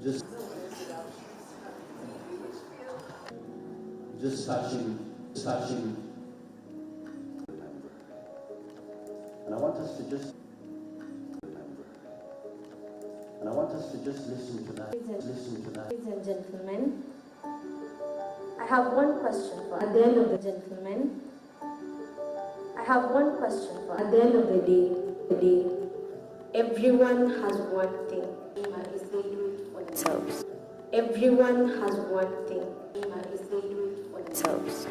just touching, and I want us to just listen to that. Ladies and gentlemen, I have one question for at the end of the gentlemen. I have one question for at the end of the day. Everyone has one thing. Is they do it for themselves. Everyone has one thing. Is they do it for themselves.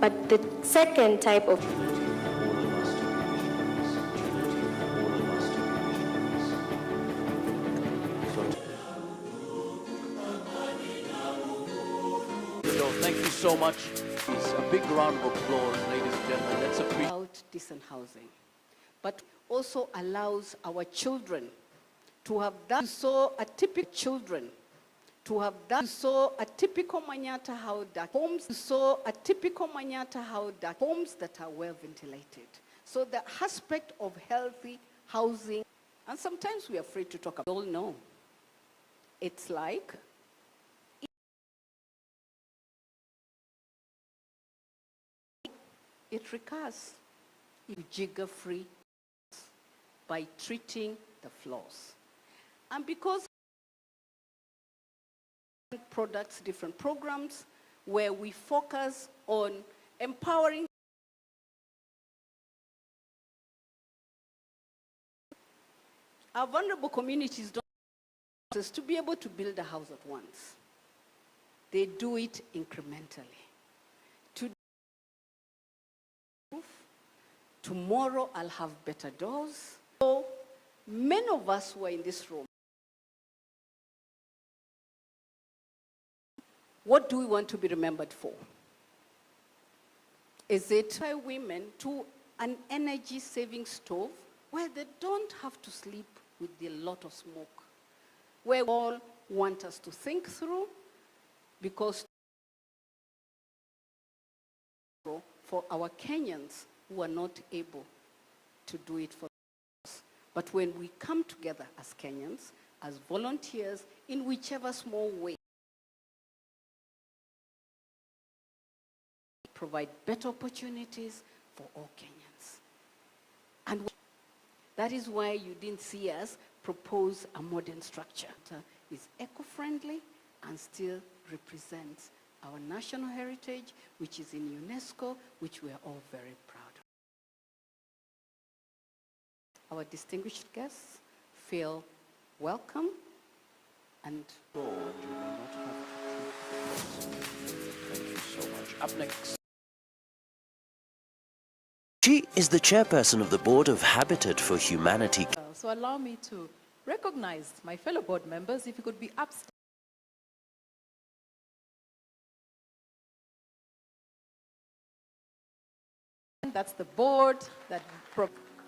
But the second type of Thank you so much. It's a big round of applause, ladies and gentlemen. Let's appreciate about decent housing, but also allows our children to have done so a typical children to have done so a typical Manyata homes, so a typical Manyata homes that are well ventilated. So the aspect of healthy housing, and sometimes we're afraid to talk about. We all know it's like it recurs. You jigger free by treating the floors. And because products, different programs, where we focus on empowering our vulnerable communities to be able to build a house at once. They do it incrementally. Tomorrow I'll have better doors. So many of us who are in this room, what do we want to be remembered for? Is it by women to an energy saving stove where they don't have to sleep with a lot of smoke, where we all want us to think through, because for our Kenyans who are not able to do it for us. But when we come together as Kenyans, as volunteers, in whichever small way, provide better opportunities for all Kenyans. And that is why you didn't see us propose a modern structure that is eco-friendly and still represents our national heritage, which is in UNESCO, which we are all very proud of. Our distinguished guests feel welcome and you may not have to. Thank you so much. Up next. She is the chairperson of the board of Habitat for Humanity. So allow me to recognize my fellow board members, if you could be upstairs. That's the board that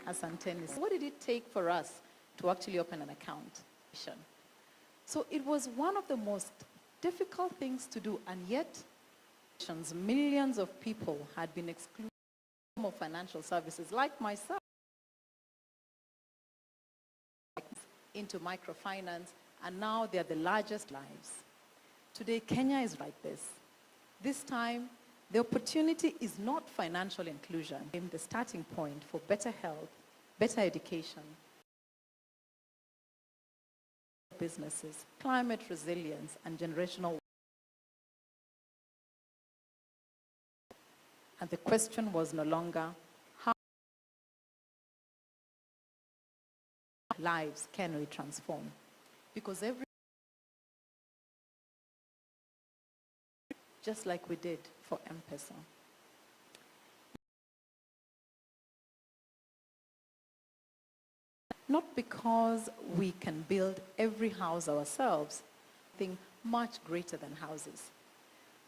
Asanteni. What did it take for us to actually open an account? So it was one of the most difficult things to do, and yet millions of people had been excluded from financial services, like myself, into microfinance, and now they're the largest lives. Today, Kenya is like this. This time, the opportunity is not financial inclusion, the starting point for better health, better education, businesses, climate resilience, and generational. And the question was no longer, how lives can we transform? Because just like we did for M-Pesa. Not because we can build every house ourselves, think much greater than houses.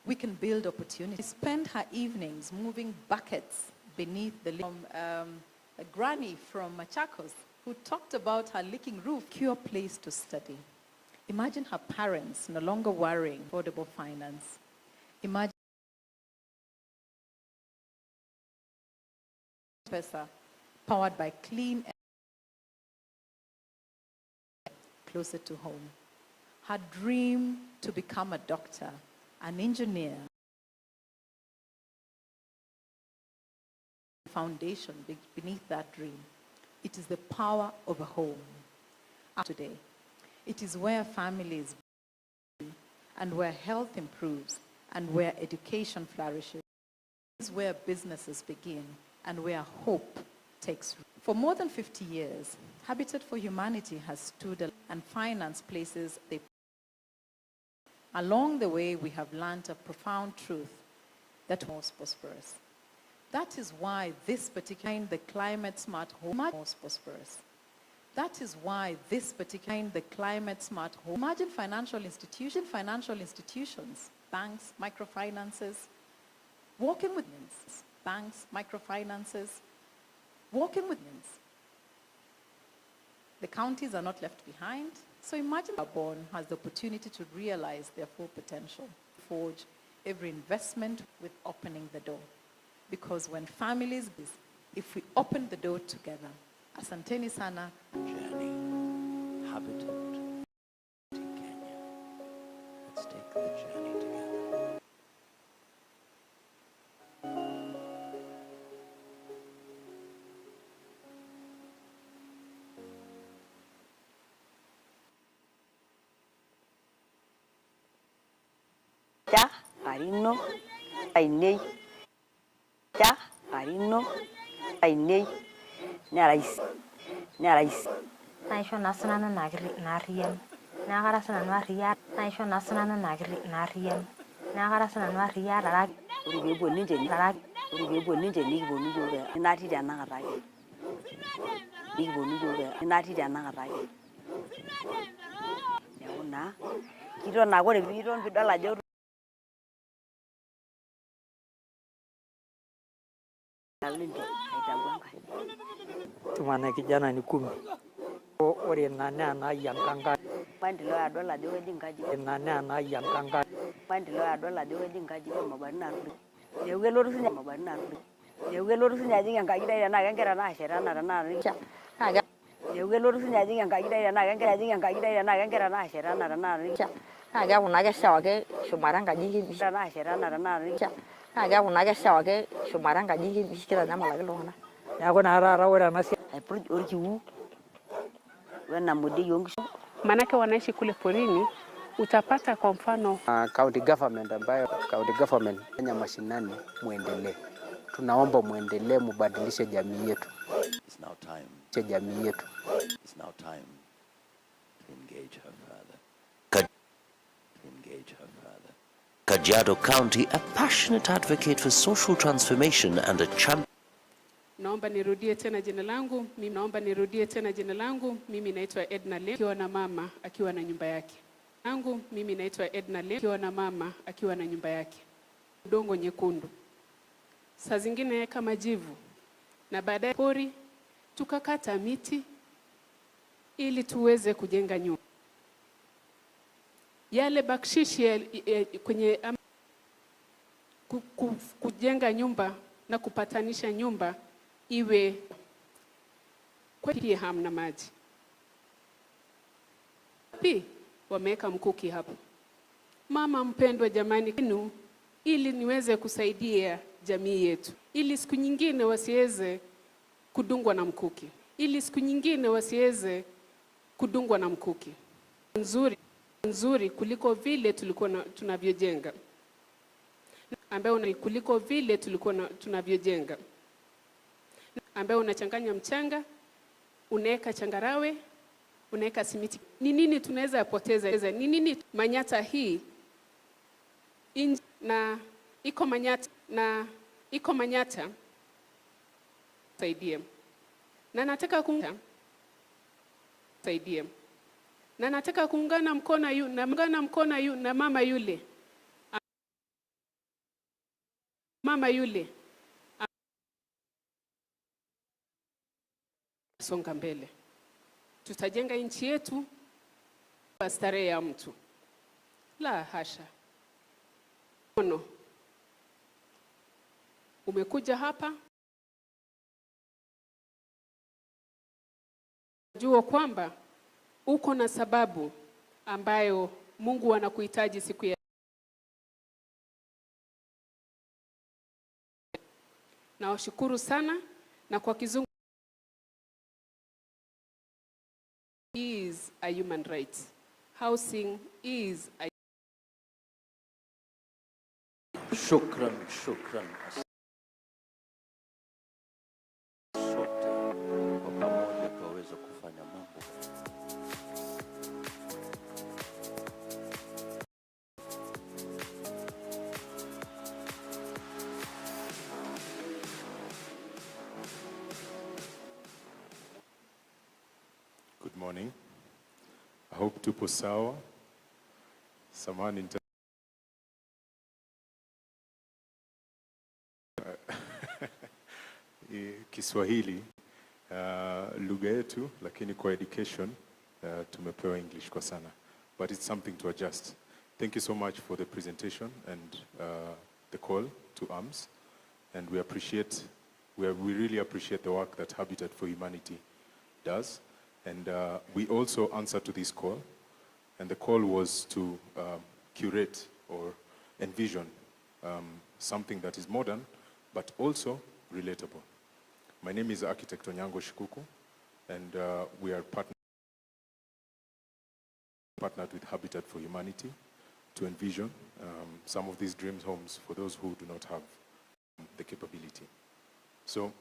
We can build opportunities. Spend her evenings moving buckets beneath the a granny from Machakos who talked about her leaking roof, secure place to study. Imagine her parents no longer worrying affordable finance. Imagine Pesa powered by clean air closer to home. her dream to become a doctor, an engineer. Foundation beneath that dream. It is the power of a home. Today, it is where families and where health improves and where education flourishes. It is where businesses begin and where hope takes root. For more than 50 years, Habitat for Humanity has stood and financed places they. Along the way, we have learned a profound truth that most prosperous. That is why this particular the climate smart home most prosperous. That is why this particular the climate smart home. Imagine financial institutions, banks, microfinances, working with banks, microfinances, working with the counties are not left behind. So imagine a born has the opportunity to realize their full potential. Forge every investment with opening the door. Because when families, if we open the door together, asanteni sana. Journey, Habitat to Kenya. Let's take the journey together. Ja, Arino, Ainei. Ja, Arino, Ainei. Nerais. Naisho nasunanu narian. Nagara sunanu arian. Naisho nasunanu narian. Nagara sunanu arian. Rara. Uribe ninje ni. Rara. Uribe ninje ni bonu joga. Inati da na rage. Ni bonu joga. Inati da na rage. Yauna. Kiro na gore biro bidala jo. Tumana kijana ni 10. Ore nane na yankanga. Pandilo adola de wedding kaji. Nane na yankanga. Pandilo adola de wedding kaji mabana ru. Yeuge loru sunya mabana ru. Yeuge loru sunya jinga kaji dai na gangera na shera na richa. Aga. Yeuge loru sunya jinga kaji dai na gangera na shera na richa. Aga unaga shawage shumaranga jingi na shera na richa. Aga unaga shawage shumaranga jingi bishikira na malaga lona. Yako na rara ora nasi. Orikiu. Wana mudi yongi. Manake wanaishi kule porini, utapata kwa mfano county government ambayo county government Kenya mashinani muendelee. Tunaomba muendelee mubadilishe jamii yetu. It's now time. Jamii yetu. It's now time to engage her further. Kajiado County, a passionate advocate for social transformation and a champion. Naomba nirudie tena jina langu. Mimi naitwa Edna Lem, akiwa na mama akiwa na nyumba yake. Mimi naitwa Edna Lem, akiwa na mama akiwa na nyumba yake. Udongo nyekundu. Saa zingine kama jivu. Na baadaye pori tukakata miti ili tuweze kujenga nyumba. Yale bakshishi kwenye kujenga nyumba na kupatanisha nyumba iwe pia hamna maji. Pia wameweka mkuki hapo. Mama mpendwa jamani, ili niweze kusaidia jamii yetu. Ili siku nyingine wasiweze kudungwa na mkuki. Nzuri kuliko vile tulikuwa tunavyojenga. Ambayo unachanganya mchanga, unaweka changarawe, unaweka simiti. Ni nini tunaweza poteza? Ni nini Manyata hii na iko Manyata saidie. Na nataka kuungana mkono na mama yule. Songa mbele. Tutajenga nchi yetu kwa starehe ya mtu. La hasha. Umekuja hapa jua kwamba uko na sababu ambayo Mungu anakuhitaji siku ya na washukuru sana, na kwa kizungu is a human right. Housing is a Shukran, shukran. Sote kwa pamoja tuweze kufanya mambo. Good morning. I hope tupo sawa. Samahani Kiswahili lugha yetu, lakini kwa education tumepewa English kwa sana, but it's something to adjust. Thank you so much for the presentation and the call to arms, and we really appreciate the work that Habitat for Humanity does, and we also answer to this call, and the call was to curate or envision something that is modern but also relatable. My name is Architect Onyango Shikuku, and we are partnered with Habitat for Humanity to envision some of these dream homes for those who do not have the capability. So,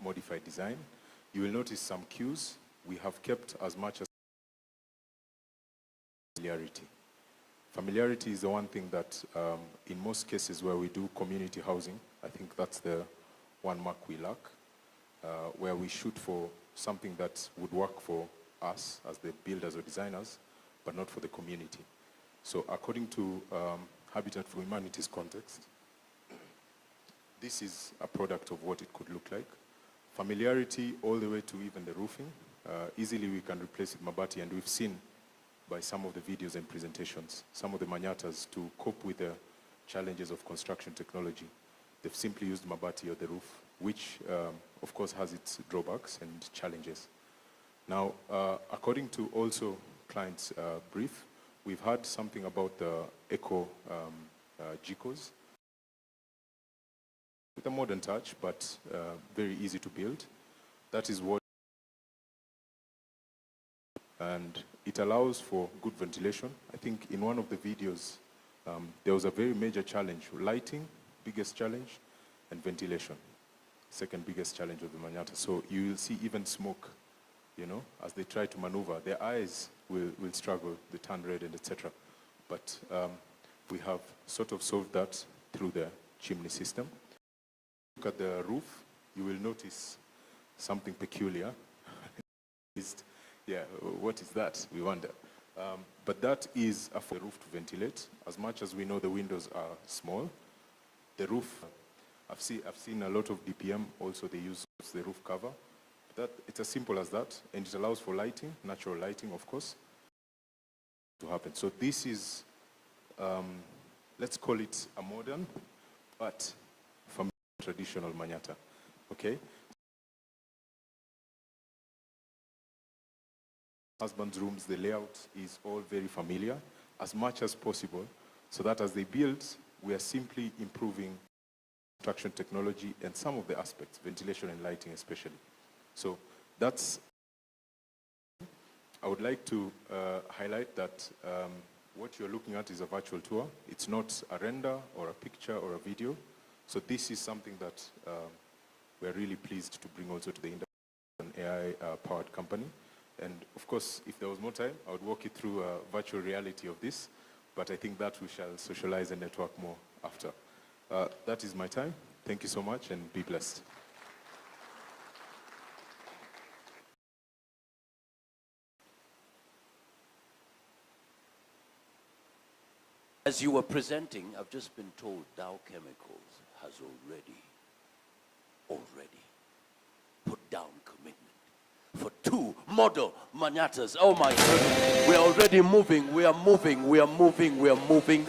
modified design. You will notice some cues. We have kept as much as familiarity. Familiarity is the one thing that, in most cases where we do community housing, I think that's the one mark we lack, where we shoot for something that would work for us as the builders or designers, but not for the community. So according to Habitat for Humanity's context, this is a product of what it could look like. Familiarity all the way to even the roofing. Easily we can replace it with mabati, and we've seen by some of the videos and presentations, some of the manyatas, to cope with the challenges of construction technology, they've simply used mabati or the roof, which of course has its drawbacks and challenges. Now, according to also clients' brief, we've heard something about the eco GICOs, with a modern touch, but very easy to build. That is what, and it allows for good ventilation. I think in one of the videos, there was a very major challenge: lighting, biggest challenge, and ventilation, second biggest challenge of the Manyata. So you will see even smoke, you know, as they try to maneuver. Their eyes will struggle, they turn red and etc. But we have sort of solved that through the chimney system. Look at the roof, you will notice something peculiar. Yeah, what is that? We wonder. But that is for the roof to ventilate. As much as we know the windows are small, the roof, I've seen a lot of DPM also, they use the roof cover. It's as simple as that, and it allows for lighting, natural lighting, of course, to happen. So this is, let's call it a modern, but from traditional Manyata, okay? Husband's rooms, the layout is all very familiar, as much as possible, so that as they build, we are simply improving construction technology and some of the aspects, ventilation and lighting especially. So that's, I would like to highlight that what you're looking at is a virtual tour. It's not a render or a picture or a video. So this is something that we're really pleased to bring also to the industry, an AI-powered company. And of course, if there was more time, I would walk you through a virtual reality of this, but I think that we shall socialize and network more after. That is my time. Thank you so much, and be blessed. As you were presenting, I've just been told Dow Chemicals has already put down commitment for 2 model Manyatas. Oh my goodness, we're already moving, we are moving.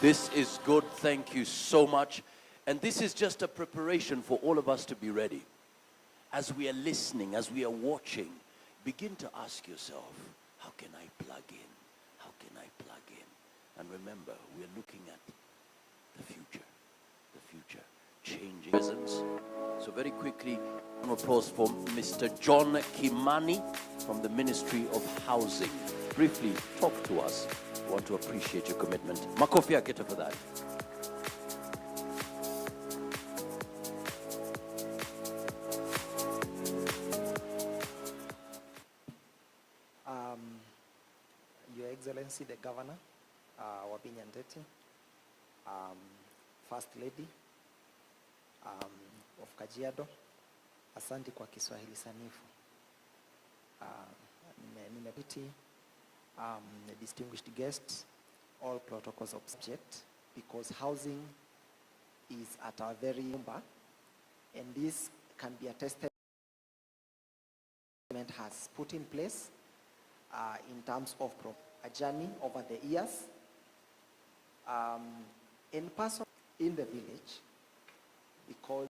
This is good, thank you so much. And this is just a preparation for all of us to be ready. As we are listening, as we are watching, begin to ask yourself, How can I plug in? How can I plug in? And remember, we're looking at the future, changing presence. So very quickly, an applause for Mr. John Kimani from the Ministry of Housing. Briefly, talk to us. I want to appreciate your commitment. Makofi Ageta for that. Your Excellency, the Governor, Wabinyi Ndeti, First Lady of Kajiado, asante kwa Kiswahili sanifu. Nimepiti, distinguished guests, all protocols of subject, because housing is at our very number, and this can be attested has put in place in terms of a journey over the years. In person in the village, because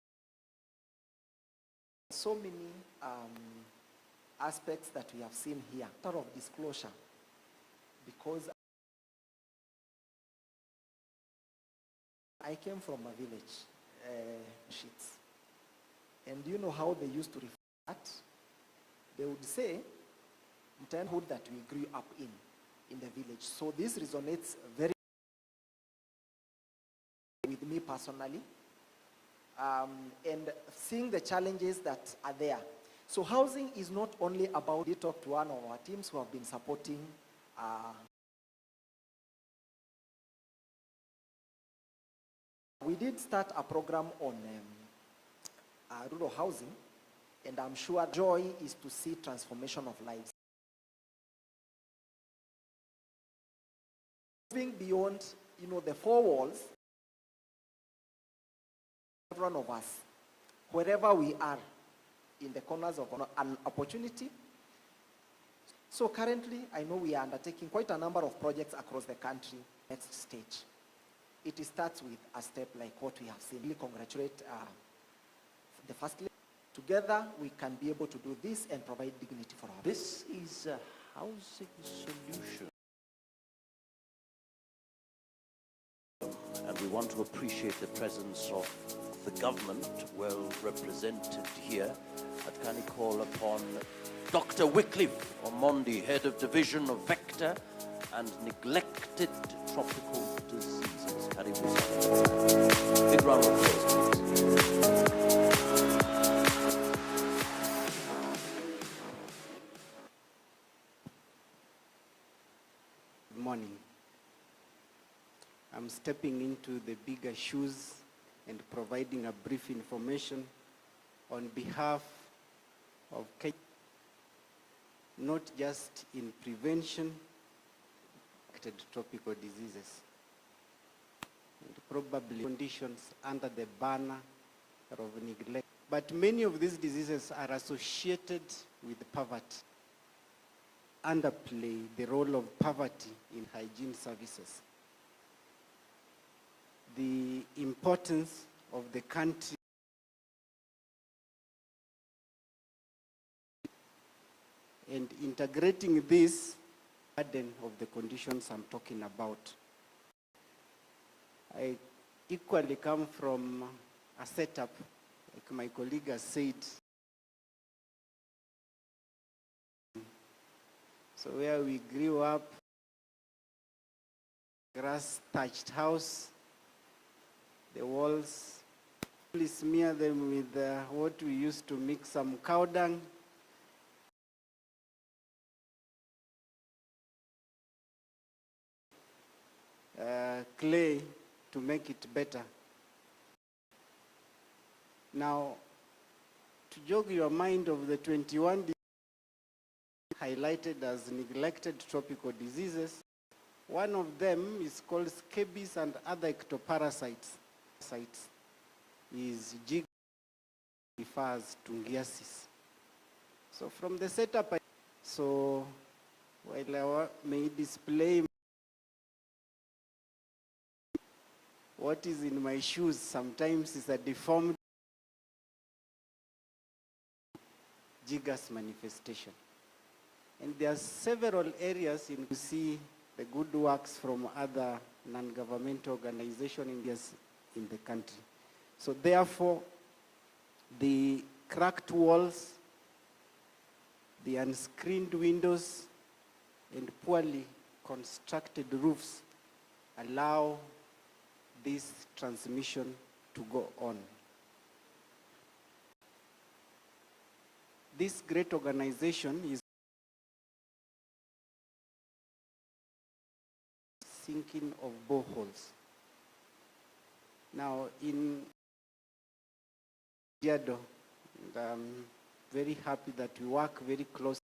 so many aspects that we have seen here, sort of disclosure, because I came from a village, sheets, and do you know how they used to refer to that? They would say, childhood that we grew up in the village. So this resonates very with me personally, and seeing the challenges that are there. So housing is not only about, we talked to one of our teams who have been supporting we did start a program on rural housing, and I'm sure the joy is to see transformation of lives. Moving beyond, the four walls, every one of us, wherever we are, in the corners of an opportunity. So currently, I know we are undertaking quite a number of projects across the country. Next stage, it starts with a step like what we have seen. Really congratulate the First Lady. Together, we can be able to do this and provide dignity for our. This is a housing solution. And we want to appreciate the presence of the government, well represented here. Can I call upon Dr. Wycliffe Omondi, Head of Division of Vector and Neglected Tropical Diseases. Karibu. Big round of applause, please. Good morning. I'm stepping into the bigger shoes and providing a brief information on behalf of Kenya, not just in prevention of tropical diseases, and probably conditions under the banner of neglect. But many of these diseases are associated with poverty, underplay the role of poverty in hygiene services. The importance of the country and integrating this burden of the conditions I'm talking about. I equally come from a setup, like my colleague has said, so where we grew up, grass-thatched house, the walls, we smear them with what we used to mix some cow dung. Clay to make it better. Now, to jog your mind of the 21 highlighted as neglected tropical diseases, one of them is called scabies and other ectoparasites. Is Giga refers to Tungiasis. So from the setup, so while I may display what is in my shoes, sometimes is a deformed Giga's manifestation. And there are several areas in to see the good works from other non-governmental organizations in the country. So therefore, the cracked walls, the unscreened windows, and poorly constructed roofs allow this transmission to go on. This great organization is sinking of boreholes. Now in Kajiado, I'm very happy that we work very closely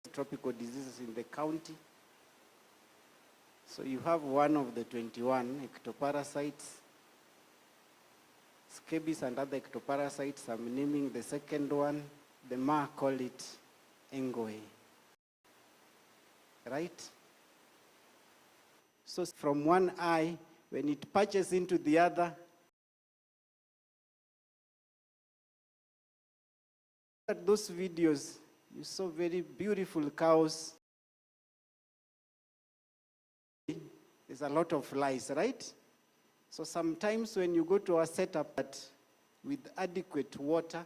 with tropical diseases in the county. So you have one of the 21 ectoparasites, scabies and other ectoparasites. I'm naming the second one. The Ma call it Engoe, right? So from one eye, when it patches into the other, at those videos, you saw very beautiful cows. There's a lot of flies, right? So sometimes when you go to a setup with adequate water,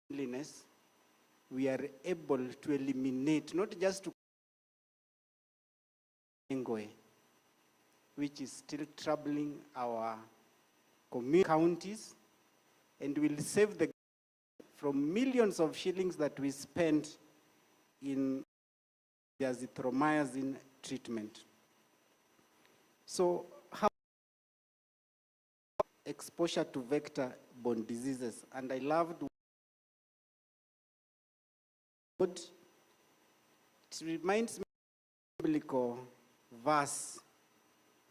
cleanliness, we are able to eliminate, not just to Engoe, which is still troubling our community counties, and will save the from millions of shillings that we spend in the azithromycin treatment. So how exposure to vector-borne diseases, and I loved it reminds me of a biblical verse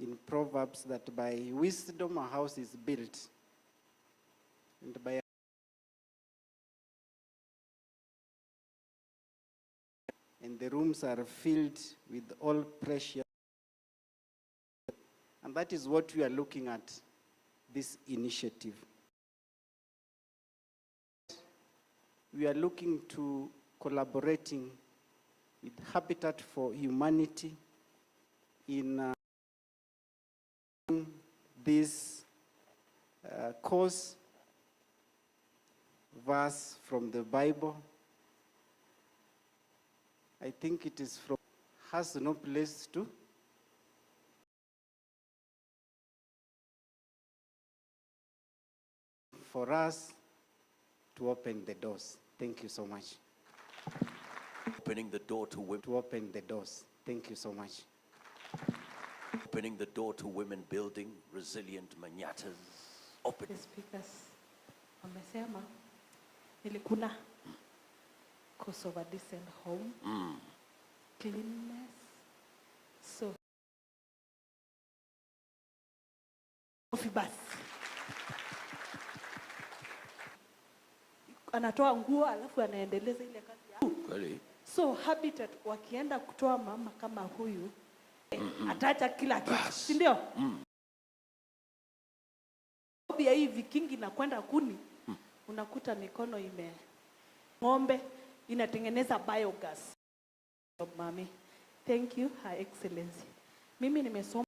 in Proverbs that by wisdom a house is built, and by and the rooms are filled with all precious. And that is what we are looking at, this initiative. We are looking to collaborating with Habitat for Humanity in this course verse from the Bible. I think it is from, has no place to. For us to open the doors. Thank you so much. Opening the door to women. To open the doors. Thank you so much. Opening the door to women building resilient Manyatas. Open. The speakers wamesema nilikuna cause of a decent home, cleanliness, so basi anatoa nguo alafu anaendeleza ile kazi yao. So Habitat wakienda kutoa mama kama huyu ataacha kila kitu, si ndio? Bia hii vikingi na kwenda kuni, unakuta mikono ng'ombe inatengeneza biogas. Mami, thank you, Her Excellency. Mimi nimesoma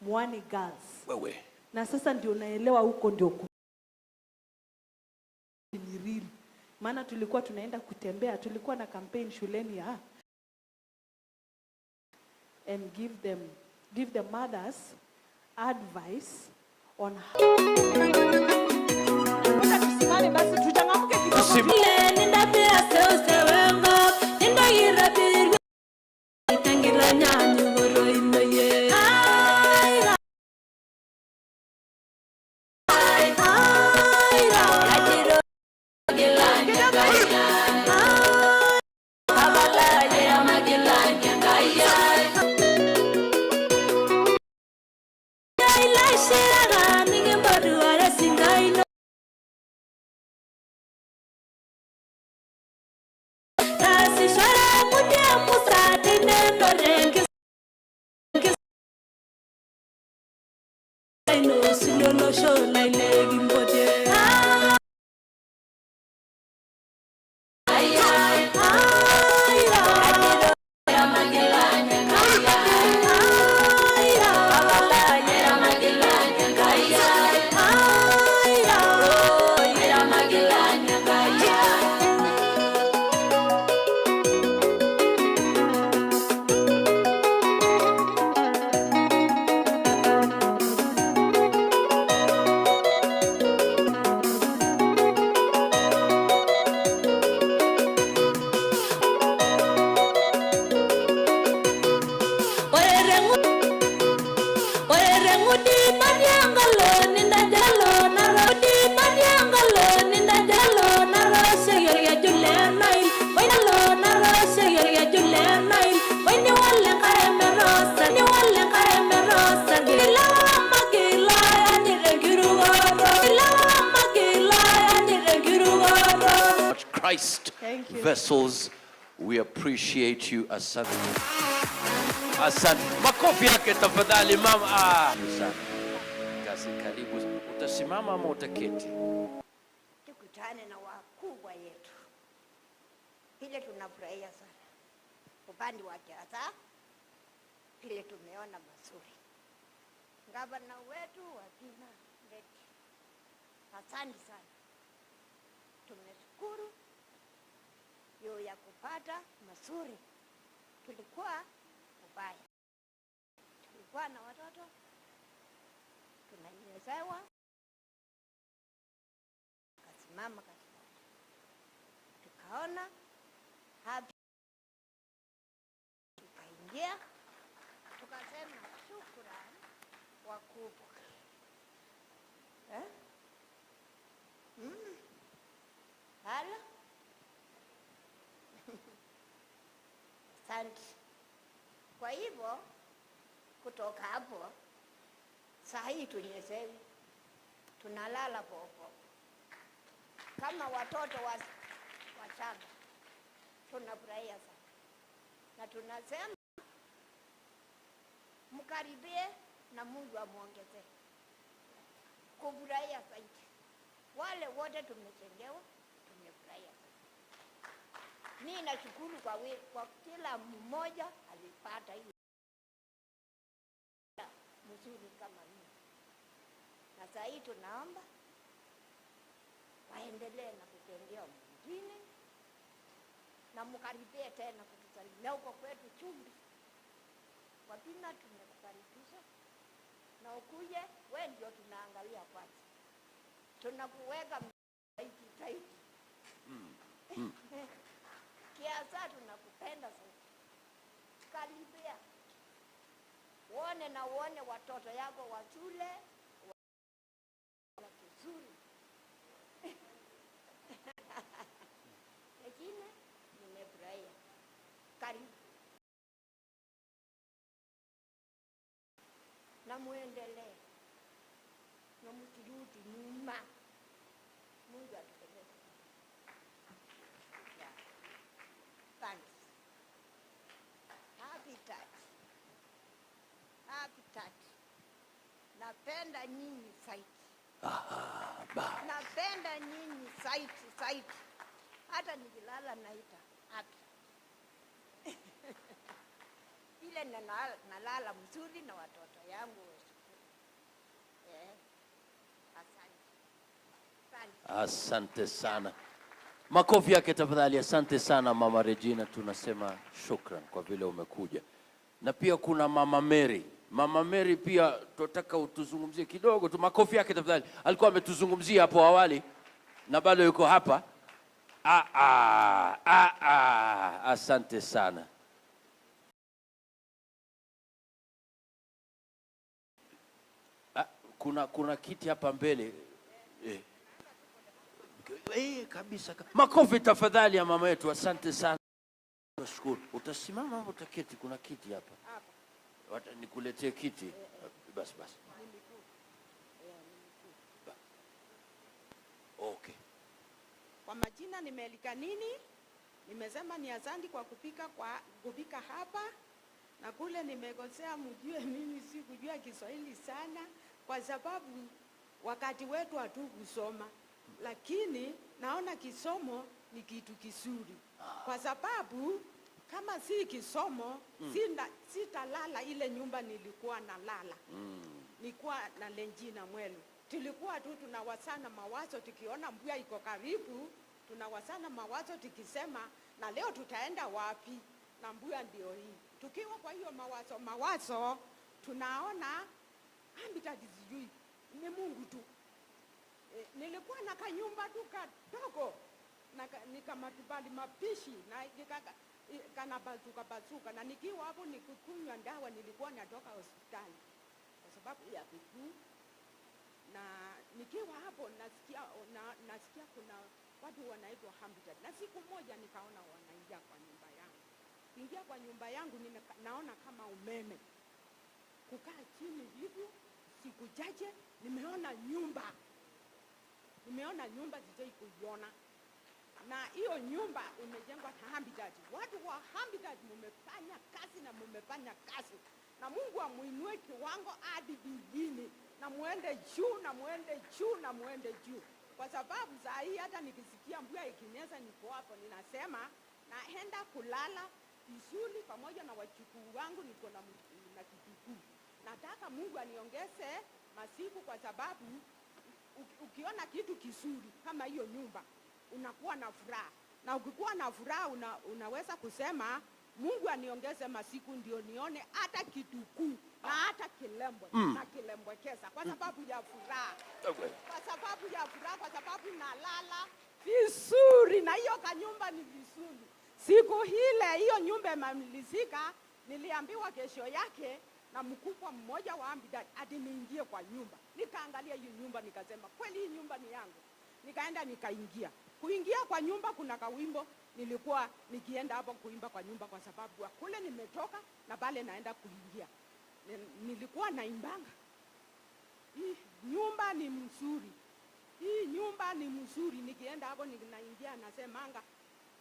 Mwani Girls. Wewe. Na sasa ndio naelewa huko ndio ni real. Maana tulikuwa tunaenda kutembea, tulikuwa na campaign shuleni ya and give the mothers advice on how. Tusimame basi tuchangamke Christ vessels, we appreciate you. Asante. Asante. Makofi yake tafadhali mama. Asante. Kasi karibu. Utasimama ama utaketi? Tukutane na wakubwa yetu. Ile tunafurahia sana. Upande wa Kiasa, ile tumeona mazuri. Gavana wetu wa Kina Ndeti. Asante sana. Tumeshukuru juu ya kupata mazuri. Tulikuwa ubaya. Tulikuwa na watoto tunanyezewa, kasimama katikati, tukaona hapa, tukaingia, tukasema shukrani wakubwa. Hala? Asante. Kwa hivyo kutoka hapo saa hii tunyezewi, tunalala popo kama watoto wachanga. Tunafurahia sana na tunasema mkaribie na Mungu amuongezee kufurahia zaidi. Wale wote tumejengewa, tumefurahia. Mimi nashukuru kwa kila mmoja alipata hiyo mzuri kama mimi. Na sasa hii tunaomba waendelee na kujengea mwingine na mkaribie tena kutusalimia huko kwetu Chumbi. Wapina tumekukaribisha na ukuje, wewe ndio tunaangalia kwanza. Tunakuweka taiti. Kiasa tunakupenda sana. Karibia. Uone watoto yako wa shule vizuri. Lakini nimefurahia. Karibu. Na muendelee. Na mtirudi nyuma. Mungu atupeleke. Yeah. Thanks. Happy touch. Napenda nyinyi zaidi. Napenda nyinyi zaidi. Hata nikilala naita happy. Ile nalala mzuri na watoto yangu. Asante sana. Makofi yake tafadhali. Asante sana Mama Regina, tunasema shukran kwa vile umekuja. Na pia kuna Mama Mary. Mama Mary pia tunataka utuzungumzie kidogo tu. Makofi yake tafadhali. Alikuwa ametuzungumzia hapo awali na bado yuko hapa. Asante sana. Kuna kiti hapa mbele. Kabisa. Makofi tafadhali ya mama yetu. Asante sana. Nashukuru. Utasimama au utaketi? Kuna kiti hapa. Nikuletee kiti. Basi. Okay. Kwa majina nimeelika nini? Nimesema ni asante kwa kupika hapa na kule nimekosea, mjue mimi si kujua Kiswahili sana kwa sababu wakati wetu hatukusoma. Lakini naona kisomo ni kitu kizuri. Kwa sababu kama si kisomo, sitalala ile nyumba nilikuwa nalala. Nilikuwa na Lenjina Mwelu. Tulikuwa tu tunawasana mawazo, tukiona mbuya iko karibu, tunawasana mawazo tukisema na leo tutaenda wapi, na mbuya ndio hii. Tukiwa kwa hiyo mawazo tunaona ambitati sijui ni Mungu tu. Nilikuwa na kanyumba tu kadogo na nikamatubali mapishi na kanabasuka na nikiwa hapo nikukunywa dawa, nilikuwa natoka hospitali kwa sababu ya viguu, na nikiwa hapo nasikia kuna watu wanaitwa Habitat, na siku moja nikaona wanaingia kwa nyumba yangu. Kuingia kwa nyumba yangu naona kama umeme. Kukaa chini hivyo siku chache nimeona nyumba sijai kuiona, na hiyo nyumba imejengwa na Habitat. Watu wa Habitat mumefanya kazi na mumefanya kazi, na Mungu amuinue kiwango hadi bingine, na muende juu na muende juu na muende juu, kwa sababu saa hii hata nikisikia mvua ikinyesha niko hapo ninasema naenda kulala vizuri pamoja na wachukuu wangu, niko na kitukuu. Nataka Mungu aniongeze masiku, kwa sababu ukiona kitu kizuri kama hiyo nyumba unakuwa na furaha, na ukikuwa na furaha unaweza kusema Mungu aniongeze masiku ndio nione hata kitukuu na hata kilembwe na kilembwekeza, kwa sababu ya furaha, kwa sababu nalala vizuri na hiyo kanyumba ni vizuri. Siku hile hiyo nyumba imemalizika, niliambiwa kesho yake na mkubwa mmoja wa Habitat ati niingie kwa nyumba. Nikaangalia hiyo nyumba nikasema kweli hii nyumba ni yangu. Nikaenda nikaingia. Kuingia kwa nyumba kuna kawimbo nilikuwa nikienda hapo kuimba kwa nyumba, kwa sababu kule nimetoka na pale naenda kuingia. Nilikuwa naimbanga, hii nyumba ni mzuri, hii nyumba ni mzuri. Nikienda hapo ninaingia nasemanga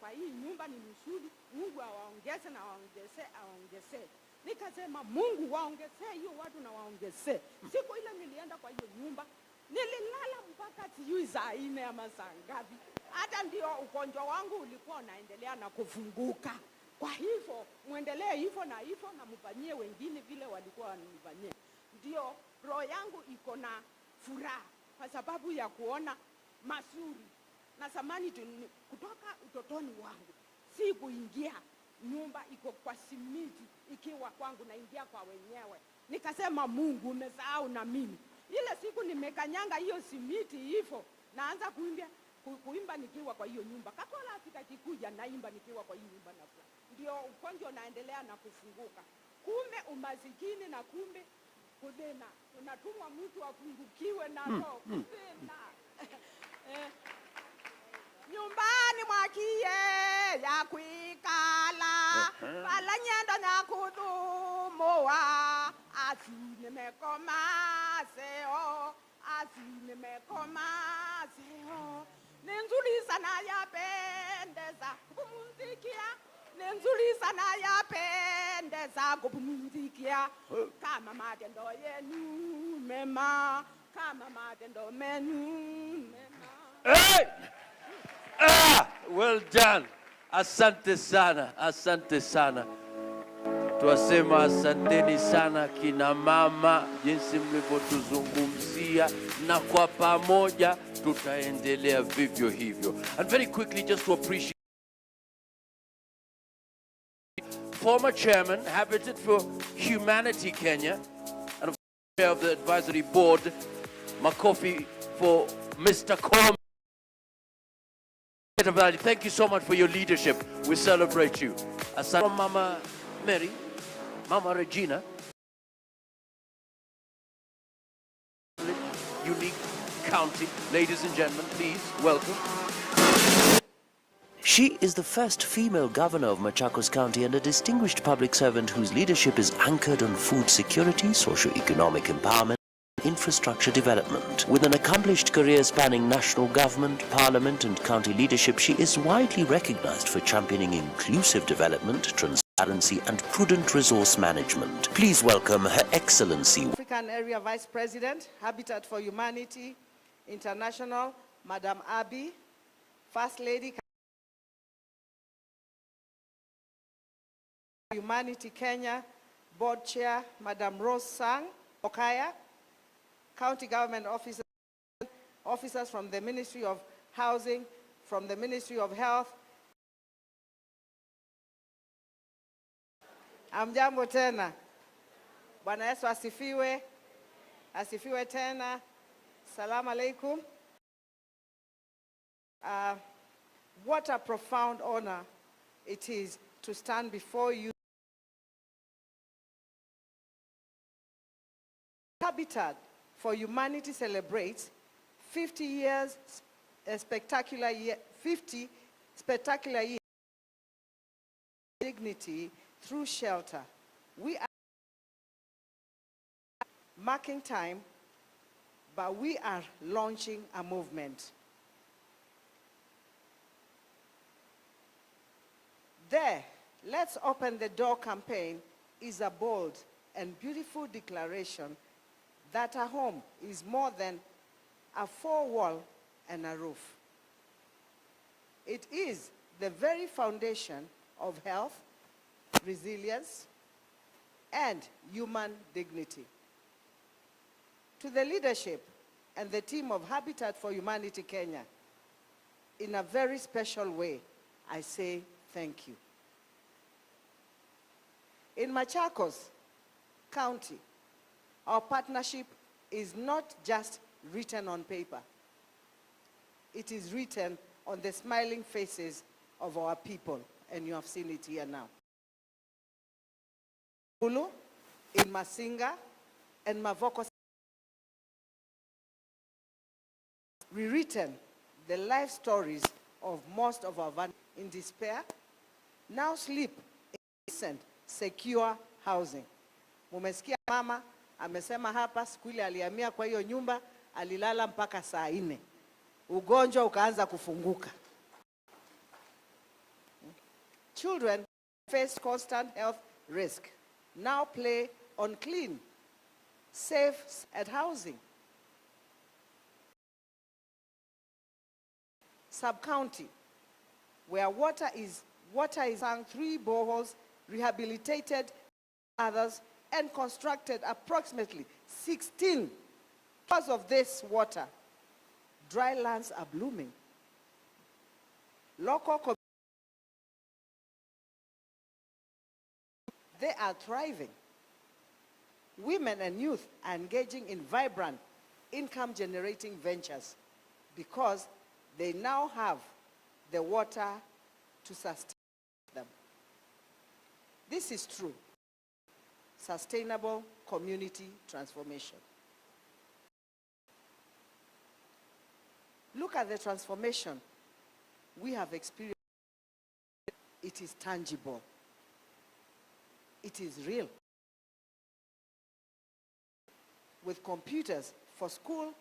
kwa hii nyumba ni mzuri, Mungu awaongeze na aongeze. Nikasema Mungu waongezee hiyo watu na waongezee. Siku ile nilienda kwa hiyo nyumba, nililala mpaka sijui saa 4 ama saa ngapi. Hata ndio ugonjwa wangu ulikuwa unaendelea na kufunguka. Kwa hivyo muendelee hivyo na mfanyie wengine vile walikuwa wanifanyia. Ndio roho yangu iko na furaha kwa sababu ya kuona mazuri. Na zamani kutoka utotoni wangu si kuingia nyumba iko kwa simiti ikiwa kwangu, naingia kwa wenyewe. Nikasema Mungu umesahau na mimi. Ile siku nimekanyanga hiyo simiti hivyo, naanza kuimba nikiwa kwa hiyo nyumba. Kakola afika kikuja naimba nikiwa kwa hiyo nyumba, na ndio ugonjwa naendelea na kufunguka. Kumbe umasikini na kumbe kudena, unatumwa mtu afungukiwe na roho kudena. Nyumbani mwakie ya kuikala pala nyenda na kudumoa, nimekoma seo, nimekoma seo. Ni nzuri sana yapendeza kupumzikia, ni nzuri sana yapendeza kupumzikia, kama matendo yenu mema, kama matendo menu mema. Hey! Well done. Asante sana, asante sana. Tuwasema asanteni sana kina mama, jinsi mlivyotuzungumzia, na kwa pamoja tutaendelea vivyo hivyo. And very quickly, just to appreciate former chairman, Habitat for Humanity Kenya, and of course chair of the advisory board, Makofi for Mr. Kom. Thank you so much for your leadership. We celebrate you. Aside from Mama Mary, Mama Regina, unique county. Ladies and gentlemen, please welcome. She is the first female governor of Machakos County and a distinguished public servant whose leadership is anchored on food security, socio-economic empowerment, infrastructure development. With an accomplished career spanning national government, parliament and county leadership, she is widely recognized for championing inclusive development, transparency and prudent resource management. Please welcome Her Excellency African Area Vice President, Habitat for Humanity International, Madam Abi, First Lady Humanity Kenya, Board Chair, Madam Rose Sang Okaya, County Government officers from the Ministry of Housing, from the Ministry of Health. Amjambo tena. Bwana Yesu asifiwe. Asifiwe tena. Salaam alaikum. What a profound honor it is to stand before you. Habitat for Humanity celebrates 50 years, a spectacular year, 50 spectacular years of dignity through shelter. We are marking time, but we are launching a movement. There, Let's Open the Door campaign is a bold and beautiful declaration that a home is more than a four-wall and a roof. It is the very foundation of health, resilience, and human dignity. To the leadership and the team of Habitat for Humanity Kenya, in a very special way, I say thank you. In Machakos County, our partnership is not just written on paper. It is written on the smiling faces of our people, and you have seen it here now. Ulu, in Masinga, and Mavoko, rewritten the life stories of most of our in despair, now sleep in decent, secure housing. Mumesikia mama amesema hapa siku ile alihamia kwa hiyo nyumba alilala mpaka saa 4. Ugonjwa ukaanza kufunguka. Children face constant health risk. Now play on clean, safe at housing. Sub-county, where water is sunk 3 boreholes, rehabilitated others, and constructed approximately 16. Because of this water, dry lands are blooming. Local they are thriving. Women and youth are engaging in vibrant income-generating ventures because they now have the water to sustain them. This is true. Sustainable community transformation. Look at the transformation we have experienced. It is tangible. It is real. With computers for Schools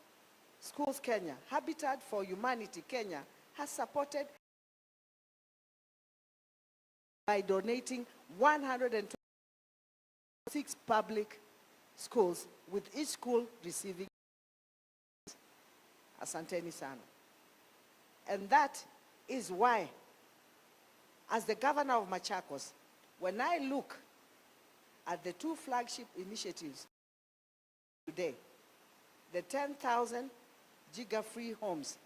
Kenya, Habitat for Humanity Kenya has supported by donating 126 public schools, with each school receiving Asanteni sana. And that is why, as the governor of Machakos, when I look at the 2 flagship initiatives today, the 10,000 giga-free homes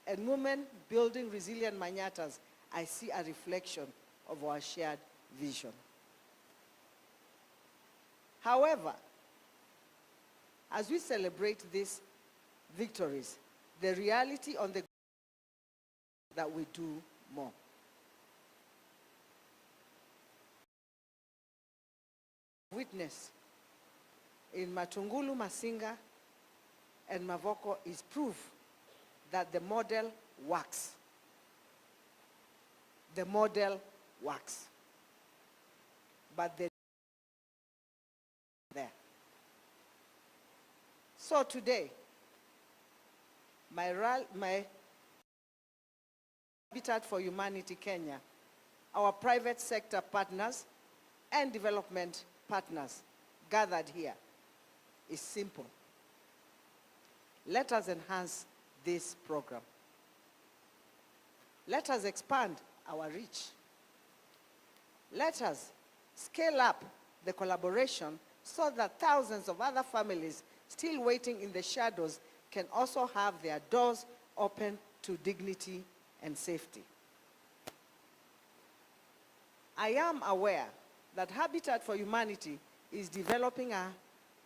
and women building resilient manyatas, I see a reflection of our shared vision. However, as we celebrate these victories, the reality on the that we do more. Witness in Matungulu, Masinga, and Mavoko is proof that the model works. The model works. But there. So today, my Habitat for Humanity Kenya, our private sector partners and development partners gathered here is simple. Let us enhance this program. Let us expand our reach. Let us scale up the collaboration so that thousands of other families still waiting in the shadows can also have their doors open to dignity and safety. I am aware that Habitat for Humanity is developing a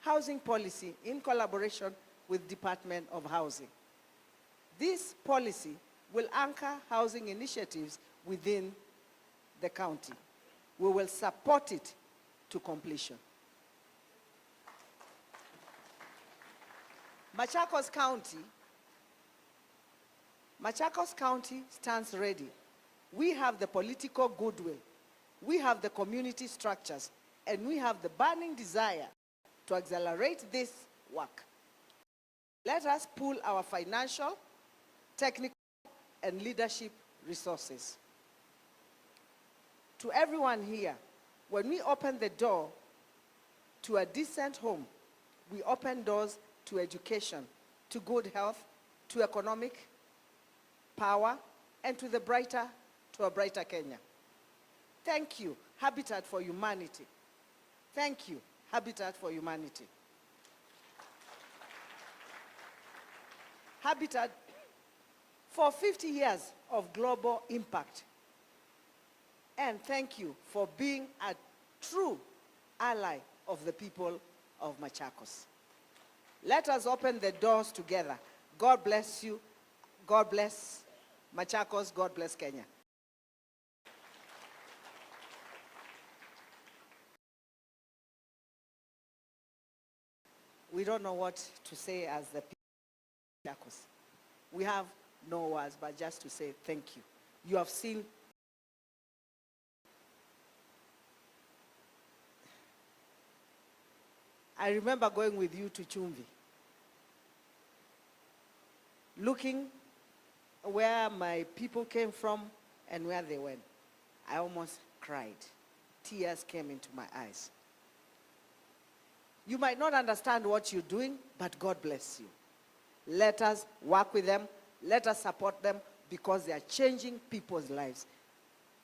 housing policy in collaboration with Department of Housing. This policy will anchor housing initiatives within the county. We will support it to completion. Machakos County stands ready. We have the political goodwill, we have the community structures, and we have the burning desire to accelerate this work. Let us pool our financial, technical, and leadership resources. To everyone here, when we open the door to a decent home, we open doors to education, to good health, to economic power, and to a brighter Kenya. Thank you, Habitat for Humanity. Thank you, Habitat for Humanity. Habitat for 50 years of global impact. And thank you for being a true ally of the people of Machakos. Let us open the doors together. God bless you. God bless Machakos. God bless Kenya. We don't know what to say as the people of Machakos. We have no words but just to say thank you. You have seen I remember going with you to Chumvi, looking where my people came from and where they went. I almost cried. Tears came into my eyes. You might not understand what you're doing, but God bless you. Let us work with them. Let us support them because they are changing people's lives.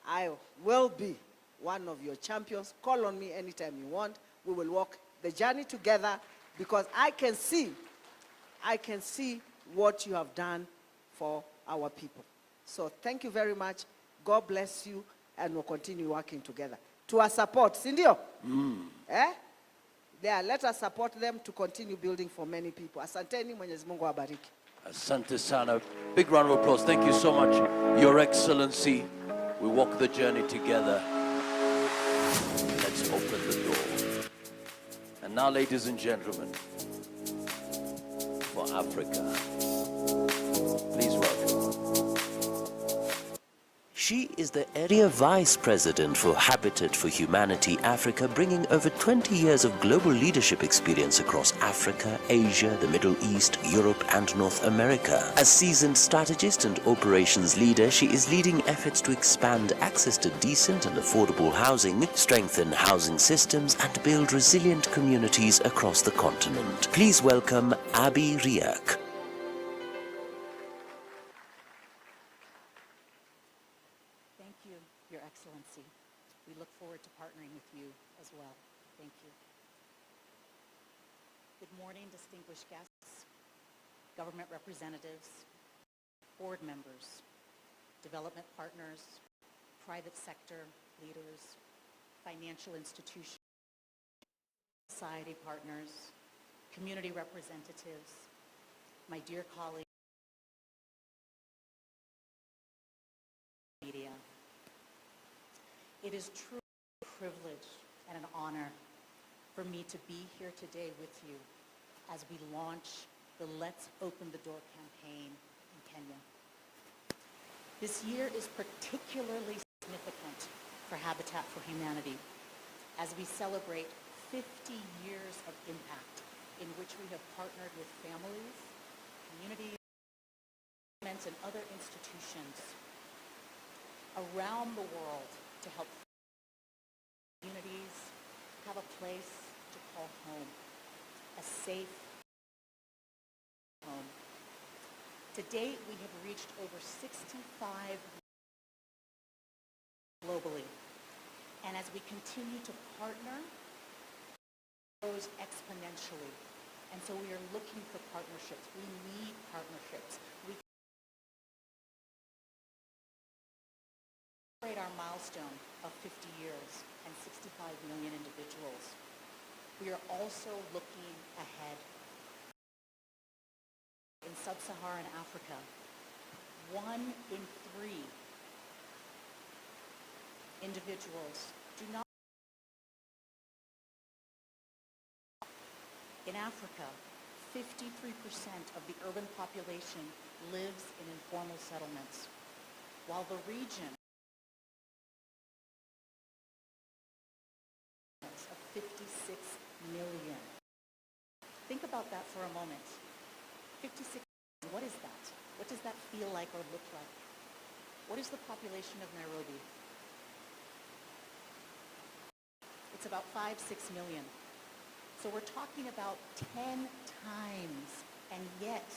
I will be one of your champions. Call on me anytime you want. We will walk the journey together because I can see what you have done for our people. So thank you very much. God bless you, and we'll continue working together. To our support, Sindio? There, let us support them to continue building for many people. Asanteni, Mwenyezi Mungu awabariki. Asante sana. Big round of applause. Thank you so much, Your Excellency. We walk the journey together. Let's open the door. And now, ladies and gentlemen, for Africa, please welcome. She is the Area Vice President for Habitat for Humanity Africa, bringing over 20 years of global leadership experience across Africa, Asia, the Middle East, Europe, and North America. As seasoned strategist and operations leader, she is leading efforts to expand access to decent and affordable housing, strengthen housing systems, and build resilient communities across the continent. Please welcome Abi Riek. Your Excellency. We look forward to partnering with you as well. Thank you. Good morning, distinguished guests, government representatives, board members, development partners, private sector leaders, financial institutions, society partners, community representatives, my dear colleagues, media. It is truly a privilege and an honor for me to be here today with you as we launch the Let's Open the Door campaign in Kenya. This year is particularly significant for Habitat for Humanity as we celebrate 50 years of impact in which we have partnered with families, communities, governments, and other institutions around the world to help communities have a place to call home, a safe home. To date, we have reached over 65 globally. And as we continue to partner, it grows exponentially. And so we are looking for partnerships. We need partnerships. We celebrate our milestone of 50 years and 65 million individuals. We are also looking ahead. In sub-Saharan Africa, 1 in 3 individuals do not. In Africa, 53% of the urban population lives in informal settlements, while the region of 56 million. Think about that for a moment. 56, what is that? What does that feel like or look like? What is the population of Nairobi? It's about 5-6 million. So we're talking about 10 times, and yet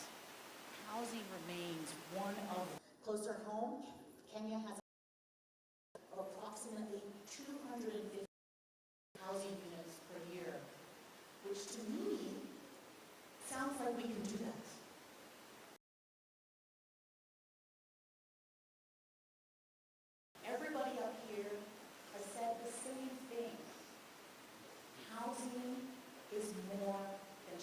housing remains one of... Closer home, Kenya has approximately 250 housing units per year, which to me sounds like we can do that. Everybody up here has said the same thing. Housing is more than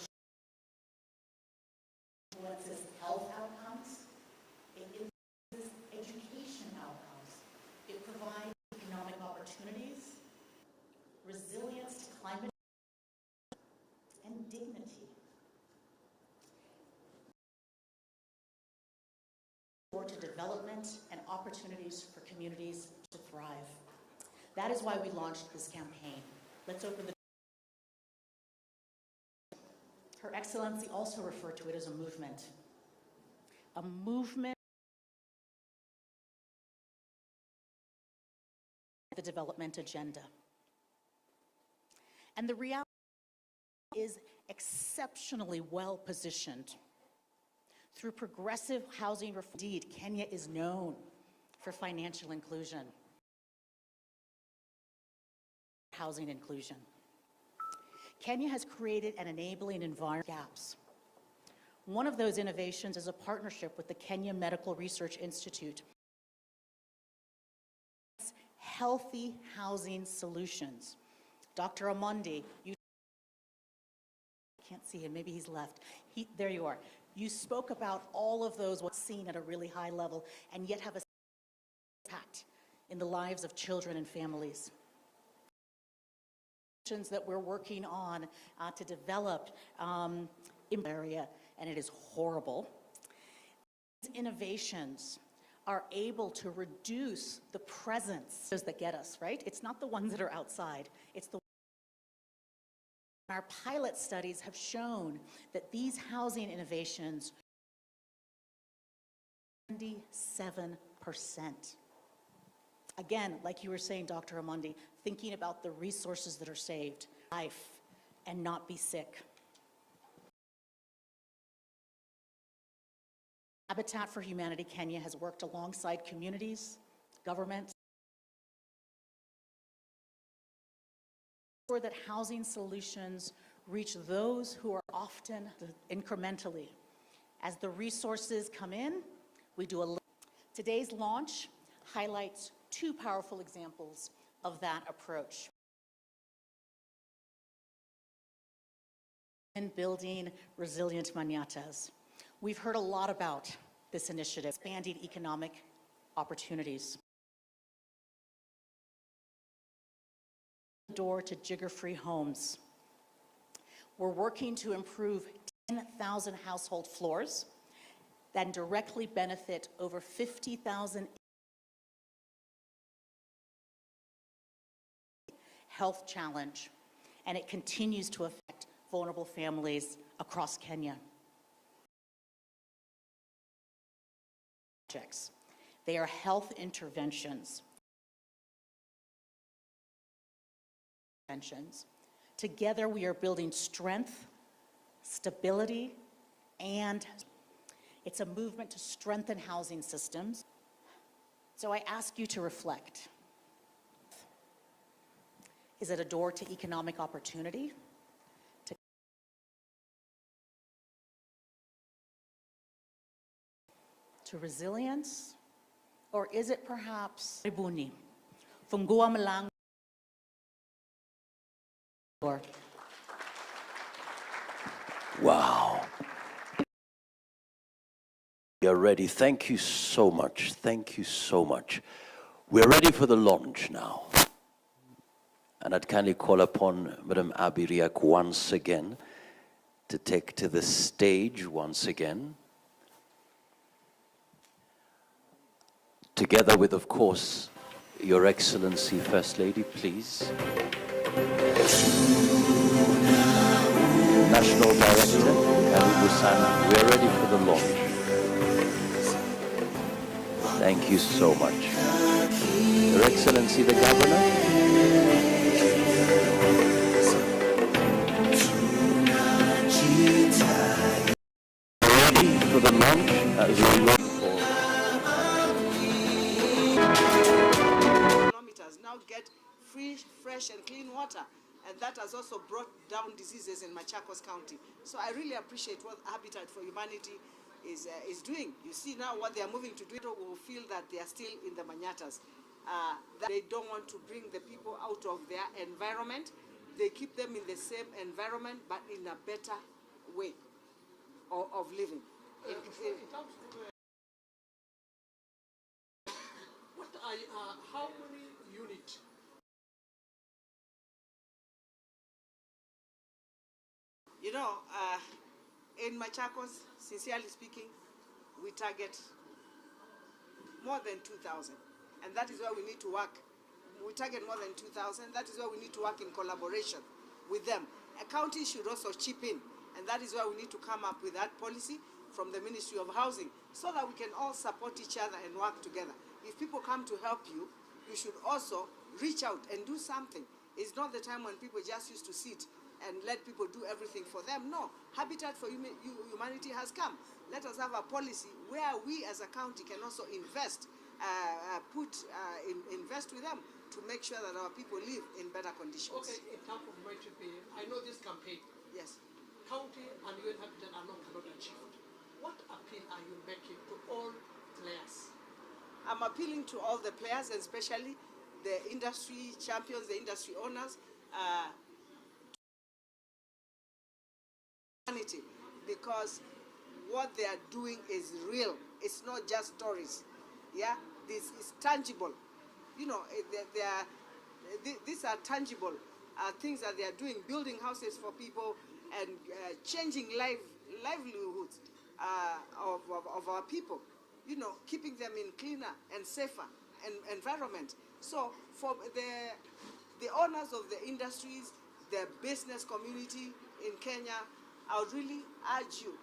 influences health outcomes. It influences education outcomes. It provides economic opportunities, resilience to climate, and dignity. To development and opportunities for communities to thrive. That is why we launched this campaign. Let's open the... Her Excellency also referred to it as a movement. A movement, the development agenda. And the reality is exceptionally well positioned. Through progressive housing reform, indeed, Kenya is known for financial inclusion, housing inclusion. Kenya has created an enabling environment gaps. One of those innovations is a partnership with the Kenya Medical Research Institute. Healthy housing solutions. Dr. Omondi, you can't see him, maybe he's left. There you are. You spoke about all of those what's seen at a really high level and yet have a impact in the lives of children and families. That we're working on to develop in the area, and it is horrible. These innovations are able to reduce the presence that get us, right? It's not the ones that are outside, it's the Our pilot studies have shown that these housing innovations 77%. Again, like you were saying, Dr. Omondi, thinking about the resources that are saved, life, and not be sick. Habitat for Humanity Kenya has worked alongside communities, governments, that housing solutions reach those who are often incrementally. As the resources come in, we do a little. Today's launch highlights two powerful examples of that approach. In building resilient manyatas. We've heard a lot about this initiative, expanding economic opportunities. Door to jigger-free homes. We're working to improve 10,000 household floors that directly benefit over 50,000 health challenge, and it continues to affect vulnerable families across Kenya. They are health interventions. Together, we are building strength, stability, and it's a movement to strengthen housing systems. So I ask you to reflect. Is it a door to economic opportunity? To resilience? Or is it perhaps Ribuni? Fungua mlango. Wow. We are ready. Thank you so much. Thank you so much. We're ready for the launch now. And I'd kindly call upon Madam Abby Riek once again to take to the stage once again, together with, of course, Your Excellency First Lady, please. National Director, Karibu Sana, we are ready for the launch. Thank you so much. Your Excellency the Governor. Ready for the launch as we look for. Kilometers now get free, fresh and clean water. And that has also brought down diseases in Machakos County. So I really appreciate what Habitat for Humanity is doing. You see now what they are moving to do. Will feel that they are still in the Manyatas. That they don't want to bring the people out of their environment. They keep them in the same environment, but in a better way of living. How many units? You know, in Machakos, sincerely speaking, we target more than 2,000. And that is where we need to work. We target more than 2,000. That is where we need to work in collaboration with them. A county should also chip in. And that is why we need to come up with that policy from the Ministry of Housing so that we can all support each other and work together. If people come to help you, you should also reach out and do something. It's not the time when people just used to sit and let people do everything for them. No, Habitat for Humanity has come. Let us have a policy where we as a county can also invest, invest with them to make sure that our people live in better conditions. Okay, in terms of I know this campaign. Yes. County and UN Habitat alone cannot achieve it. What appeal are you making to all players? I'm appealing to all the players, and especially the industry champions, the industry owners, because what they are doing is real. It's not just stories. Yeah, this is tangible. You know, these are tangible things that they are doing, building houses for people and changing livelihoods of our people. You know, keeping them in cleaner and safer environment. So for the owners of the industries, the business community in Kenya, I would really urge you,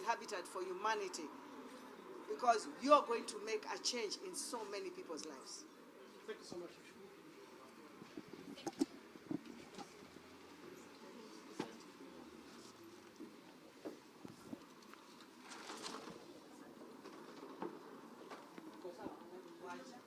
Habitat for Humanity, because you're going to make a change in so many people's lives. Thank you so much. Right.